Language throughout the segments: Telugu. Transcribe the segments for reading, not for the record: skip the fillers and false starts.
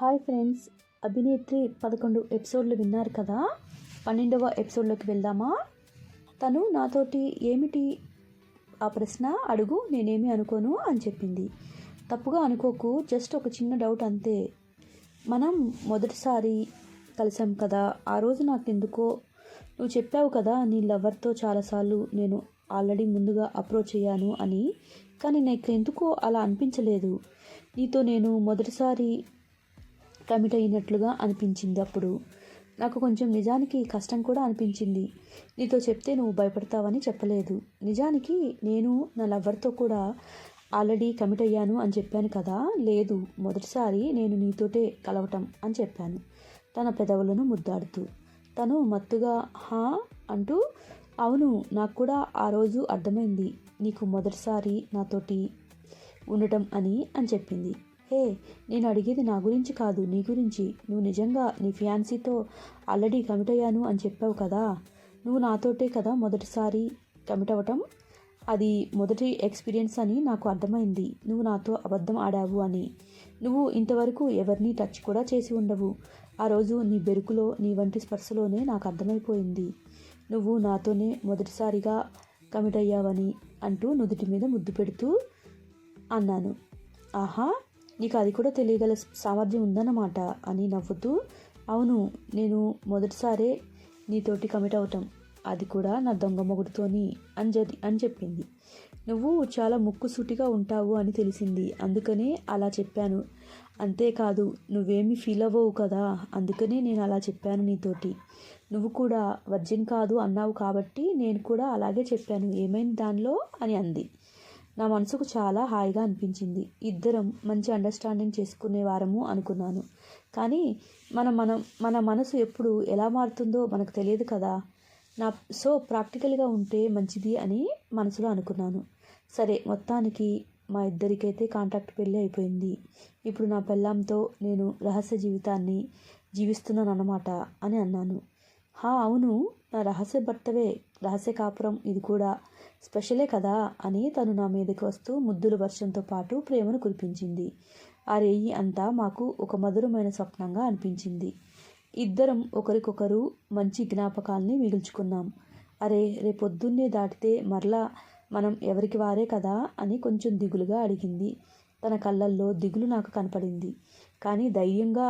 హాయ్ ఫ్రెండ్స్, అభినేత్రి 11 ఎపిసోడ్లు విన్నారు కదా. 12వ ఎపిసోడ్లోకి వెళ్దామా. తను నాతోటి ఏమిటి ఆ ప్రశ్న అడుగు, నేనేమి అనుకోను అని చెప్పింది. తప్పుగా అనుకోకు, జస్ట్ ఒక చిన్న డౌట్ అంతే. మనం మొదటిసారి కలిసాం కదా, ఆ రోజు నాకెందుకో నువ్వు చెప్పావు కదా నీ లవర్తో చాలాసార్లు నేను ఆల్రెడీ ముందుగా అప్రోచ్ అయ్యాను అని. కానీ నాకు ఎందుకో అలా అనిపించలేదు. నీతో నేను మొదటిసారి కమిట్ అయినట్లుగా అనిపించింది. అప్పుడు నాకు కొంచెం నిజానికి కష్టం కూడా అనిపించింది. నీతో చెప్తే నువ్వు భయపడతావని చెప్పలేదు. నిజానికి నేను నా లవర్తో కూడా ఆల్రెడీ కమిట్ అయ్యాను అని చెప్పాను కదా. లేదు, మొదటిసారి నేను నీతోటే కలవటం అని చెప్పాను, తన పెదవులను ముద్దాడుతూ. తను మత్తుగా హా అంటూ, అవును నాకు కూడా ఆ రోజు అర్థమైంది నీకు మొదటిసారి నాతోటి ఉండటం అని చెప్పింది. హే, నేను అడిగేది నా గురించి కాదు, నీ గురించి. నువ్వు నిజంగా నీ ఫియాన్సీతో ఆల్రెడీ కమిట్ అయ్యాను అని చెప్పావు కదా. నువ్వు నాతోటే కదా మొదటిసారి కమిట్ అవ్వటం. అది మొదటి ఎక్స్పీరియన్స్ అని నాకు అర్థమైంది. నువ్వు నాతో అబద్ధం ఆడావు అని. నువ్వు ఇంతవరకు ఎవరిని టచ్ కూడా చేసి ఉండవు. ఆ రోజు నీ బెరుకులో, నీ వంటి స్పర్శలోనే నాకు అర్థమైపోయింది నువ్వు నాతోనే మొదటిసారిగా కమిట్ అయ్యావని అంటూ నుదుటి మీద ముద్దు పెడుతూ అన్నాను. ఆహా, నీకు అది కూడా తెలియగల సామర్థ్యం ఉందన్నమాట అని నవ్వుతూ, అవును నేను మొదటిసారే నీతోటి కమిట్ అవటం, అది కూడా నా దొంగ మొగుడుతోని అని చెప్పింది. నువ్వు చాలా ముక్కుసూటిగా ఉంటావు అని తెలిసింది, అందుకనే అలా చెప్పాను. అంతేకాదు నువ్వేమీ ఫీల్ అవ్వవు కదా, అందుకనే నేను అలా చెప్పాను నీతోటి. నువ్వు కూడా వర్జిన్ కాదు అన్నావు కాబట్టి నేను కూడా అలాగే చెప్పాను, ఏమైంది దానిలో అని అంది. నా మనసుకు చాలా హాయిగా అనిపించింది. ఇద్దరం మంచి అండర్స్టాండింగ్ చేసుకునేవారము అనుకున్నాను. కానీ మన మనసు ఎప్పుడు ఎలా మారుతుందో మనకు తెలియదు కదా. సో ప్రాక్టికల్గా ఉంటే మంచిది అని మనసులో అనుకున్నాను. సరే, మొత్తానికి మా ఇద్దరికైతే కాంట్రాక్ట్ పెళ్ళి అయిపోయింది. ఇప్పుడు నా పెళ్ళాంతో నేను రహస్య జీవితాన్ని జీవిస్తున్నాను అన్నమాట అని అన్నాను. అవును, నా రహస్య భర్తవే, రహస్య కాపురం ఇది కూడా స్పెషలే కదా అని తను నా మీదకి వస్తూ ముద్దుల వర్షంతో పాటు ప్రేమను కురిపించింది. ఆ రేయి అంతా మాకు ఒక మధురమైన స్వప్నంగా అనిపించింది. ఇద్దరం ఒకరికొకరు మంచి జ్ఞాపకాల్ని మిగుల్చుకున్నాం. అరే, రేపొద్దున్నే దాటితే మరలా మనం ఎవరికి వారే కదా అని కొంచెం దిగులుగా అడిగింది. తన కళ్ళల్లో దిగులు నాకు కనపడింది. కానీ ధైర్యంగా,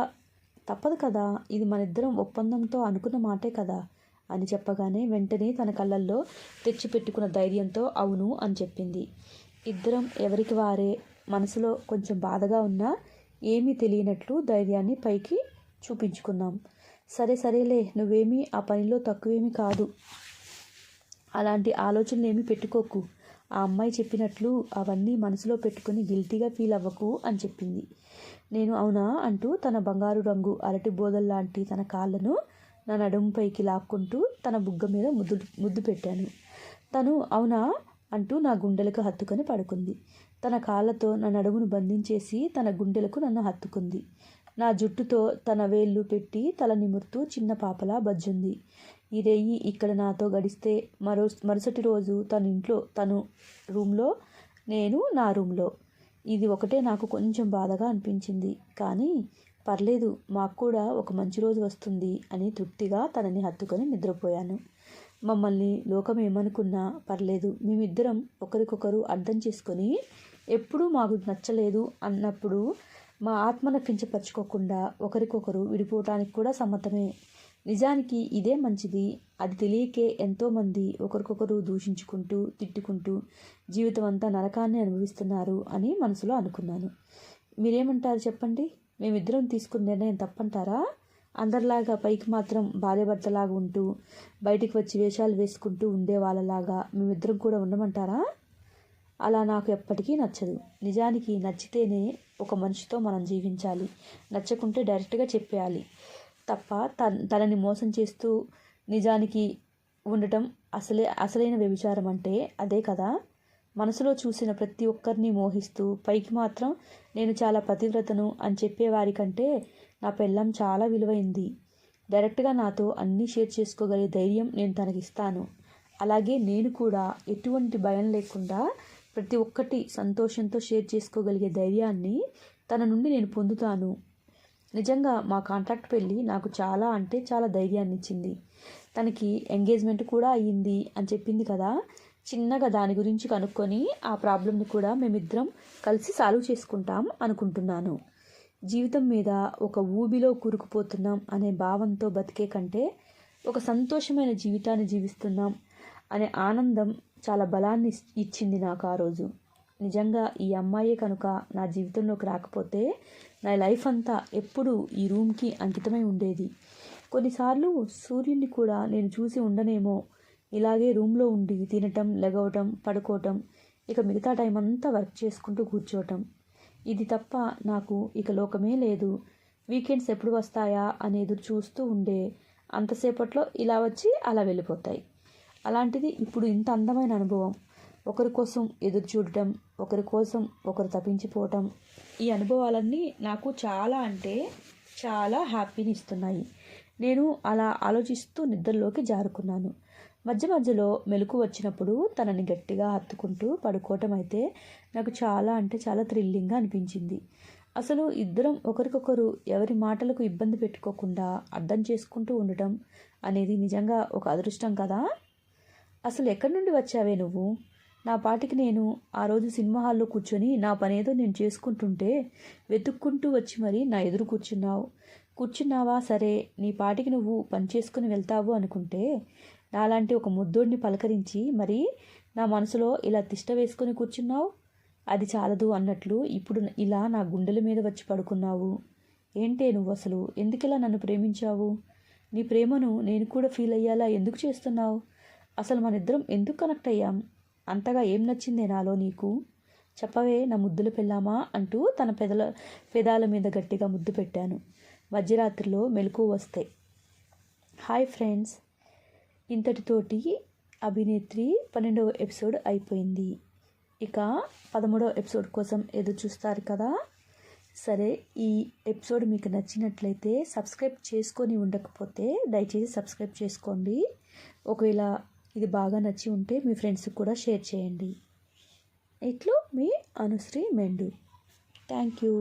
తప్పదు కదా, ఇది మనిద్దరం ఒప్పందంతో అనుకున్న మాటే కదా అని చెప్పగానే వెంటనే తన కళ్ళల్లో తెచ్చిపెట్టుకున్న ధైర్యంతో అవును అని చెప్పింది. ఇద్దరం ఎవరికి వారే, మనసులో కొంచెం బాధగా ఉన్నా ఏమీ తెలియనట్లు ధైర్యాన్ని పైకి చూపించుకున్నాం. సరేలే, నువ్వేమీ ఆ పనిలో తక్కువేమీ కాదు, అలాంటి ఆలోచనలు ఏమీ పెట్టుకోకు. ఆ అమ్మాయి చెప్పినట్లు అవన్నీ మనసులో పెట్టుకుని గిల్టీగా ఫీల్ అవ్వకు అని చెప్పింది. నేను అవునా అంటూ తన బంగారు రంగు అరటి బోదల్లాంటి తన కాళ్ళను నా నడుముపైకి లాక్కుంటూ తన బుగ్గ మీద ముద్దు పెట్టాను. తను అవునా అంటూ నా గుండెలకు హత్తుకొని పడుకుంది. తన కాళ్ళతో నా నడుమును బంధించేసి తన గుండెలకు నన్ను హత్తుకుంది. నా జుట్టుతో తన వేళ్ళు పెట్టి తల నిమురుతూ చిన్న పాపలా బజ్జుంది. ఈ రేయి ఇక్కడ నాతో గడిస్తే మరుసటి రోజు తన ఇంట్లో, తను రూమ్లో, నేను నా రూమ్లో. ఇది ఒకటే నాకు కొంచెం బాధగా అనిపించింది. కానీ పర్లేదు, మాకు కూడా ఒక మంచి రోజు వస్తుంది అని తృప్తిగా తనని హత్తుకొని నిద్రపోయాను. మమ్మల్ని లోకం ఏమనుకున్నా పర్లేదు, మేమిద్దరం ఒకరికొకరు అర్థం చేసుకొని ఎప్పుడూ మాకు నచ్చలేదు అన్నప్పుడు మా ఆత్మను కించపరచుకోకుండా ఒకరికొకరు విడిపోవటానికి కూడా సమ్మతమే. నిజానికి ఇదే మంచిది. అది తెలియకే ఎంతోమంది ఒకరికొకరు దూషించుకుంటూ తిట్టుకుంటూ జీవితం అంతా నరకాన్ని అనుభవిస్తున్నారు అని మనసులో అనుకున్నాను. మీరేమంటారు చెప్పండి? మేమిద్దరం తీసుకున్న నిర్ణయం తప్పంటారా? అందరిలాగా పైకి మాత్రం భార్యాభర్తలాగా ఉంటూ బయటికి వచ్చి వేషాలు వేసుకుంటూ ఉండే వాళ్ళలాగా మేమిద్దరం కూడా ఉండమంటారా? అలా నాకు ఎప్పటికీ నచ్చదు. నిజానికి నచ్చితేనే ఒక మనిషితో మనం జీవించాలి, నచ్చకుంటే డైరెక్ట్గా చెప్పేయాలి తప్ప తనని మోసం చేస్తూ నిజానికి ఉండటం అసలైన వ్యభిచారం అంటే అదే కదా. మనసులో చూసిన ప్రతి ఒక్కరిని మోహిస్తూ పైకి మాత్రం నేను చాలా పతివ్రతను అని చెప్పేవారికంటే నా పెళ్ళాం చాలా విలువైంది. డైరెక్ట్గా నాతో అన్నీ షేర్ చేసుకోగలిగే ధైర్యం నేను తనకిస్తాను. అలాగే నేను కూడా ఎటువంటి భయం లేకుండా ప్రతి ఒక్కటి సంతోషంతో షేర్ చేసుకోగలిగే ధైర్యాన్ని తన నుండి నేను పొందుతాను. నిజంగా మా కాంట్రాక్ట్ పెళ్ళి నాకు చాలా అంటే చాలా ధైర్యాన్ని ఇచ్చింది. తనకి ఎంగేజ్మెంట్ కూడా అయ్యింది అని చెప్పింది కదా. చిన్నగా దాని గురించి కనుక్కొని ఆ ప్రాబ్లమ్ని కూడా మేమిద్దరం కలిసి సాల్వ్ చేసుకుంటాం అనుకుంటున్నాను. జీవితం మీద ఒక ఊబిలో కూరుకుపోతున్నాం అనే భావంతో బతికే కంటే ఒక సంతోషమైన జీవితాన్ని జీవిస్తున్నాం అనే ఆనందం చాలా బలాన్ని ఇచ్చింది నాకు ఆ రోజు. నిజంగా ఈ అమ్మాయే కనుక నా జీవితంలోకి రాకపోతే నా లైఫ్ అంతా ఎప్పుడూ ఈ రూమ్కి అంకితమై ఉండేది. కొన్నిసార్లు సూర్యుడిని కూడా నేను చూసి ఉండనేమో. ఇలాగే రూమ్లో ఉండి తినటం, లెగవటం, పడుకోవటం, ఇక మిగతా టైం అంతా వర్క్ చేసుకుంటూ కూర్చోవటం. ఇది తప్ప నాకు ఇక లోకమే లేదు. వీకెండ్స్ ఎప్పుడు వస్తాయా అని ఎదురు చూస్తూ ఉండే అంతసేపట్లో ఇలా వచ్చి అలా వెళ్ళిపోతాయి. అలాంటిది ఇప్పుడు ఇంత అందమైన అనుభవం. ఒకరి కోసం ఎదురు చూడటం, ఒకరి కోసం ఒకరు తప్పించిపోవటం, ఈ అనుభవాలన్నీ నాకు చాలా అంటే చాలా హ్యాపీని ఇస్తున్నాయి. నేను అలా ఆలోచిస్తూ నిద్రలోకి జారుకున్నాను. మధ్య మధ్యలో మెలకు వచ్చినప్పుడు తనని గట్టిగా హత్తుకుంటూ పడుకోవటం అయితే నాకు చాలా అంటే చాలా థ్రిల్లింగ్గా అనిపించింది. అసలు ఇద్దరం ఒకరికొకరు ఎవరి మాటలకు ఇబ్బంది పెట్టుకోకుండా అర్థం చేసుకుంటూ ఉండటం అనేది నిజంగా ఒక అదృష్టం కదా. అసలు ఎక్కడి నుండి వచ్చావే నువ్వు? నా పాటికి నేను ఆ రోజు సినిమా హాల్లో కూర్చొని నా పనేదో నేను చేసుకుంటుంటే వెతుక్కుంటూ వచ్చి మరి నా ఎదురు కూర్చున్నావా? సరే, నీ పాటికి నువ్వు పని చేసుకుని వెళ్తావు అనుకుంటే నాలాంటి ఒక ముద్దోడిని పలకరించి మరి నా మనసులో ఇలా తిష్ట వేసుకొని కూర్చున్నావు. అది చాలదు అన్నట్లు ఇప్పుడు ఇలా నా గుండెల మీద వచ్చి పడుకున్నావు. ఏంటే నువ్వు అసలు ఎందుకిలా నన్ను ప్రేమించావు? నీ ప్రేమను నేను కూడా ఫీల్ అయ్యేలా ఎందుకు చేస్తున్నావు? అసలు మనిద్దరం ఎందుకు కనెక్ట్ అయ్యాం? అంతగా ఏం నచ్చిందే నాలో నీకు? చెప్పవే నా ముద్దులు పెళ్ళామా అంటూ తన పెదాల మీద గట్టిగా ముద్దు పెట్టాను. మధ్యరాత్రిలో మెలకువ వస్తే. హాయ్ ఫ్రెండ్స్, ఇంతటితోటి అభినేత్రి 12వ ఎపిసోడ్ అయిపోయింది. ఇక 13వ ఎపిసోడ్ కోసం ఎదురు చూస్తారు కదా. సరే, ఈ ఎపిసోడ్ మీకు నచ్చినట్లయితే సబ్స్క్రైబ్ చేసుకొని ఉండకపోతే దయచేసి సబ్స్క్రైబ్ చేసుకోండి. ఒకవేళ ఇది బాగా నచ్చి ఉంటే మీ ఫ్రెండ్స్కి కూడా షేర్ చేయండి. ఇట్లు మీ అనుశ్రీ మెండు. Thank you.